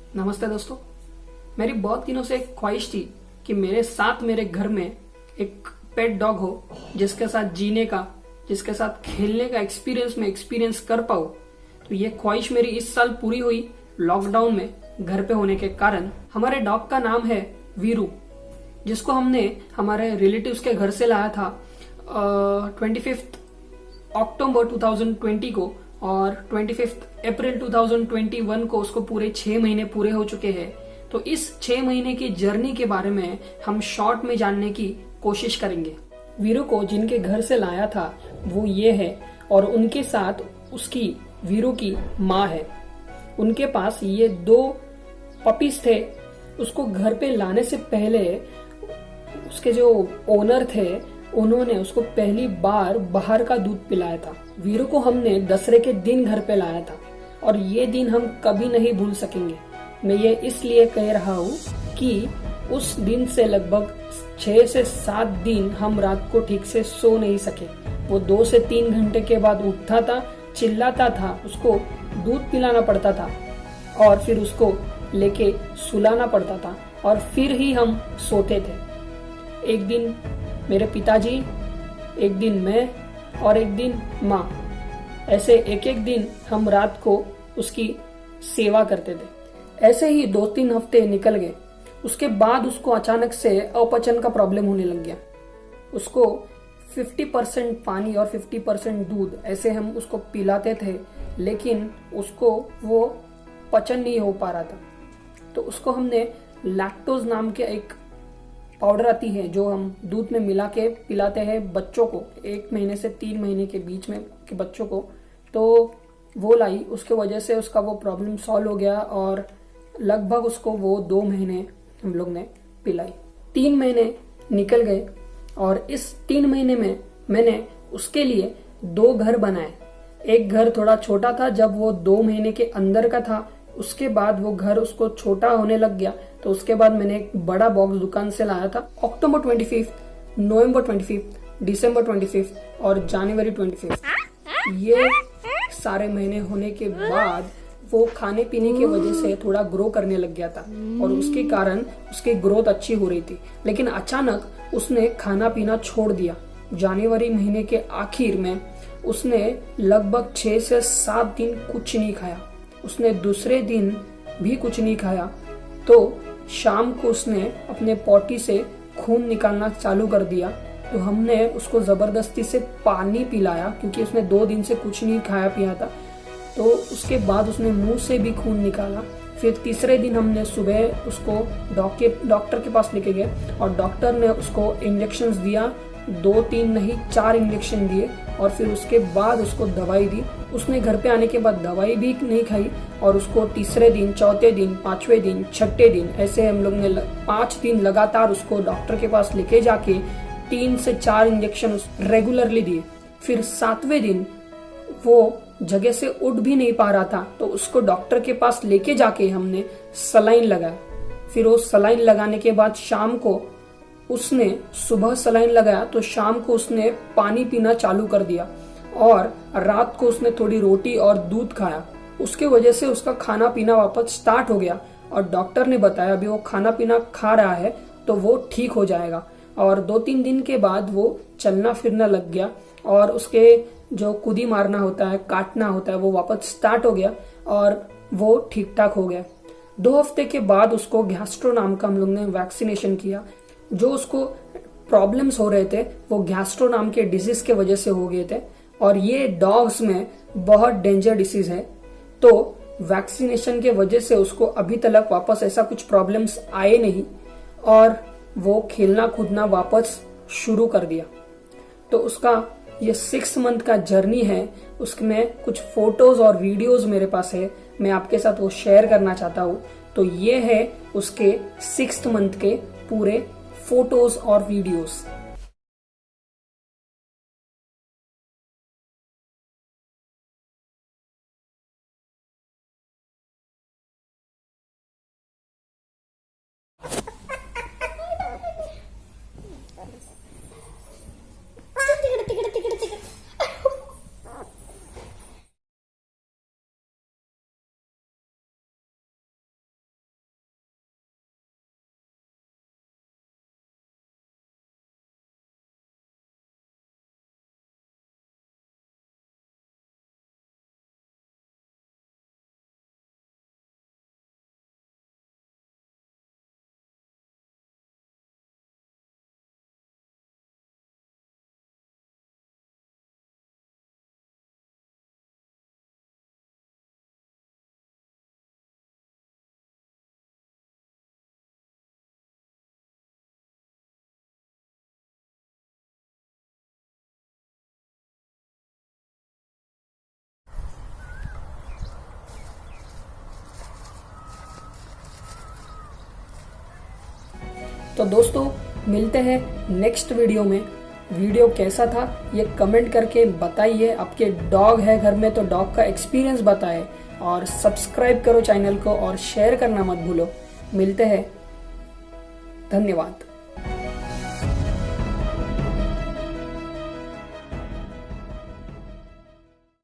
नमस्ते दोस्तों। मेरी बहुत दिनों से एक ख्वाहिश थी कि मेरे साथ मेरे घर में एक पेट डॉग हो, जिसके साथ जीने का, जिसके साथ खेलने का एक्सपीरियंस मैं एक्सपीरियंस कर पाऊं। तो ये ख्वाहिश मेरी इस साल पूरी हुई लॉकडाउन में घर पे होने के कारण। हमारे डॉग का नाम है वीरू, जिसको हमने हमारे रिलेटिव्स के घर से लाया था 25 अक्टूबर 2020 को, और 25 अप्रैल 2021 को उसको पूरे 6 महीने पूरे हो चुके हैं। तो इस 6 महीने की जर्नी के बारे में हम शॉर्ट में जानने की कोशिश करेंगे। वीरू को जिनके घर से लाया था वो ये है, और उनके साथ उसकी वीरू की माँ है। उनके पास ये 2 पपीज थे। उसको घर पे लाने से पहले उसके जो ओनर थे उन्होंने उसको पहली बार बाहर का दूध पिलाया था। वीरू को हमने दशहरे के दिन घर पे लाया था, और ये दिन हम कभी नहीं भूल सकेंगे। मैं ये इसलिए कह रहा हूँ कि उस दिन से लगभग 6 से 7 दिन हम रात को ठीक से सो नहीं सके। वो 2 से 3 घंटे के बाद उठता था, चिल्लाता था, उसको दूध पिलाना पड़ता था, और फिर उसको लेके सुलाना पड़ता था, और फिर ही हम सोते थे। एक दिन मेरे पिताजी, एक दिन मैं, और एक दिन माँ, ऐसे एक एक दिन हम रात को उसकी सेवा करते थे। ऐसे ही 2-3 हफ्ते निकल गए। उसके बाद उसको अचानक से अपचन का प्रॉब्लम होने लग गया। उसको 50% पानी और 50% दूध ऐसे हम उसको पिलाते थे, लेकिन उसको वो पचन नहीं हो पा रहा था। तो उसको हमने लैक्टोज नाम के एक पाउडर आती है जो हम दूध में मिला के पिलाते हैं बच्चों को, 1 महीने से 3 महीने के बीच में के बच्चों को। तो वो लाई, उसके वजह से उसका वो प्रॉब्लम सॉल्व हो गया, और लगभग उसको वो 2 महीने हम लोग ने पिलाई। 3 महीने निकल गए, और इस 3 महीने में मैंने उसके लिए 2 घर बनाए। एक घर थोड़ा छोटा था जब वो 2 महीने के अंदर का था। उसके बाद वो घर उसको छोटा होने लग गया, तो उसके बाद मैंने एक बड़ा बॉक्स दुकान से लाया था। अक्टूबर 25, नवंबर 25, दिसंबर 25 और जनवरी 25, ये सारे महीने होने के बाद वो खाने पीने की वजह से थोड़ा ग्रो करने लग गया था, और उसके कारण उसकी ग्रोथ अच्छी हो रही थी। लेकिन अचानक उसने खाना पीना छोड़ दिया। जनवरी महीने के आखिर में उसने लगभग 6 से 7 दिन कुछ नहीं खाया। उसने दूसरे दिन भी कुछ नहीं खाया। तो शाम को उसने अपने पॉटी से खून निकालना चालू कर दिया। तो हमने उसको जबरदस्ती से पानी पिलाया, क्योंकि उसने 2 दिन से कुछ नहीं खाया पिया था। तो उसके बाद उसने मुंह से भी खून निकाला। फिर तीसरे दिन हमने सुबह उसको डॉक्टर के पास लेके गए, और डॉक्टर ने उसको इंजेक्शंस दिया। 2-3 नहीं 4 इंजेक्शन दिए, और फिर उसके बाद उसको दवाई दी। उसने घर पे आने के बाद दवाई भी नहीं खाई, और उसको तीसरे दिन, चौथे दिन, 5वें दिन, 6ठे दिन, ऐसे हम लोग ने 5 दिन लगातार उसको डॉक्टर के पास लेके जाके 3 से 4 इंजेक्शन रेगुलरली दिए। फिर 7वें दिन वो जगह से उठ भी नहीं पा रहा था, तो उसको डॉक्टर के पास लेके जाके हमने सलाइन लगाया। फिर वो सलाइन लगाने के बाद शाम को उसने, सुबह सलाइन लगाया तो शाम को उसने पानी पीना चालू कर दिया, और रात को उसने थोड़ी रोटी और दूध खाया। उसके वजह से उसका खाना पीना वापस स्टार्ट हो गया, और डॉक्टर ने बताया अभी वो खाना पीना खा रहा है तो वो ठीक हो जाएगा। और 2-3 दिन के बाद वो चलना फिरना लग गया, और उसके जो कूदी मारना होता है, काटना होता है, वो वापस स्टार्ट हो गया, और वो ठीक ठाक हो गया। 2 हफ्ते के बाद उसको गैस्ट्रो नाम का हम लोग ने वैक्सीनेशन किया। जो उसको प्रॉब्लम्स हो रहे थे वो गैस्ट्रो नाम के डिजीज के वजह से हो गए थे, और ये डॉग्स में बहुत डेंजर डिसीज है। तो वैक्सीनेशन के वजह से उसको अभी तक वापस ऐसा कुछ प्रॉब्लम्स आए नहीं, और वो खेलना कूदना वापस शुरू कर दिया। तो उसका ये 6 मंथ का जर्नी है। उसमें कुछ फोटोज और वीडियोस मेरे पास है, मैं आपके साथ वो शेयर करना चाहता हूँ। तो ये है उसके 6th मंथ के पूरे फोटोज और वीडियोस। तो दोस्तों मिलते हैं नेक्स्ट वीडियो में। वीडियो कैसा था ये कमेंट करके बताइए। आपके डॉग है घर में तो डॉग का एक्सपीरियंस बताएं, और सब्सक्राइब करो चैनल को और शेयर करना मत भूलो। मिलते हैं, धन्यवाद।